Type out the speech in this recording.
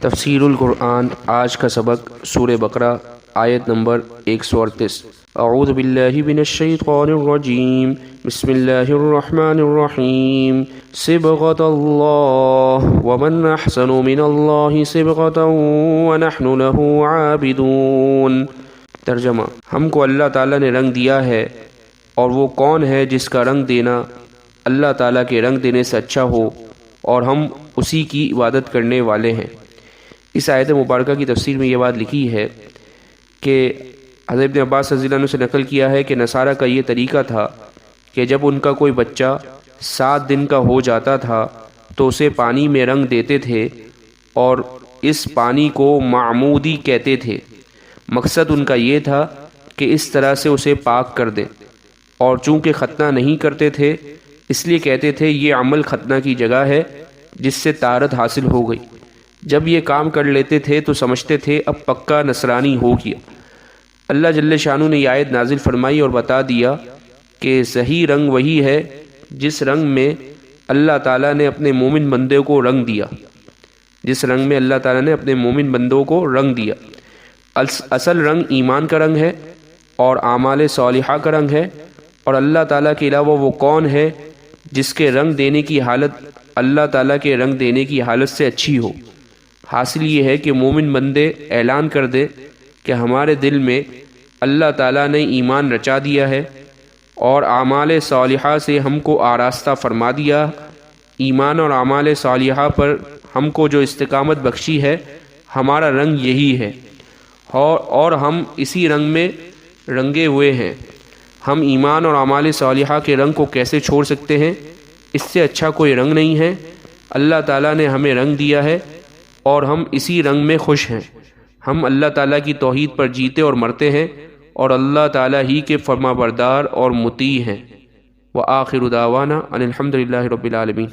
تفسیر القرآن آج کا سبق سورہ بقرہ آیت نمبر 138۔ اعوذ باللہ من الشیطان الرجیم، بسم اللہ الرحمن الرحیم۔ صبغۃ اللہ ومن احسن من اللہ صبغۃ ونحن لہ عابدون۔ ترجمہ: ہم کو اللہ تعالیٰ نے رنگ دیا ہے، اور وہ کون ہے جس کا رنگ دینا اللہ تعالیٰ کے رنگ دینے سے اچھا ہو، اور ہم اسی کی عبادت کرنے والے ہیں۔ اس آیت مبارکہ کی تفسیر میں یہ بات لکھی ہے کہ حضرت ابن عباس رضی اللہ عنہ سے نقل کیا ہے کہ نصارہ کا یہ طریقہ تھا کہ جب ان کا کوئی بچہ 7 دن کا ہو جاتا تھا تو اسے پانی میں رنگ دیتے تھے، اور اس پانی کو معمودی کہتے تھے۔ مقصد ان کا یہ تھا کہ اس طرح سے اسے پاک کر دیں، اور چونکہ ختنہ نہیں کرتے تھے اس لیے کہتے تھے یہ عمل ختنہ کی جگہ ہے جس سے طہارت حاصل ہو گئی۔ جب یہ کام کر لیتے تھے تو سمجھتے تھے اب پکا نصرانی ہو گیا۔ اللہ جل شانہ نے یہ آیت نازل فرمائی اور بتا دیا کہ صحیح رنگ وہی ہے جس رنگ میں اللہ تعالیٰ نے اپنے مومن بندے کو رنگ دیا، جس رنگ میں اللہ تعالیٰ نے اپنے مومن بندوں کو رنگ دیا۔ اصل رنگ ایمان کا رنگ ہے اور اعمال صالحہ کا رنگ ہے، اور اللہ تعالیٰ کے علاوہ وہ کون ہے جس کے رنگ دینے کی حالت اللہ تعالیٰ کے رنگ دینے کی حالت سے اچھی ہو۔ حاصل یہ ہے کہ مومن بندے اعلان کر دیں کہ ہمارے دل میں اللہ تعالیٰ نے ایمان رچا دیا ہے، اور اعمال صالحہ سے ہم کو آراستہ فرما دیا۔ ایمان اور اعمال صالحہ پر ہم کو جو استقامت بخشی ہے، ہمارا رنگ یہی ہے، اور ہم اسی رنگ میں رنگے ہوئے ہیں۔ ہم ایمان اور اعمال صالحہ کے رنگ کو کیسے چھوڑ سکتے ہیں؟ اس سے اچھا کوئی رنگ نہیں ہے۔ اللہ تعالیٰ نے ہمیں رنگ دیا ہے اور ہم اسی رنگ میں خوش ہیں۔ ہم اللہ تعالیٰ کی توحید پر جیتے اور مرتے ہیں، اور اللہ تعالیٰ ہی کے فرما بردار اور مطیع ہیں۔ وآخر دعوانا ان الحمد للہ رب العالمین۔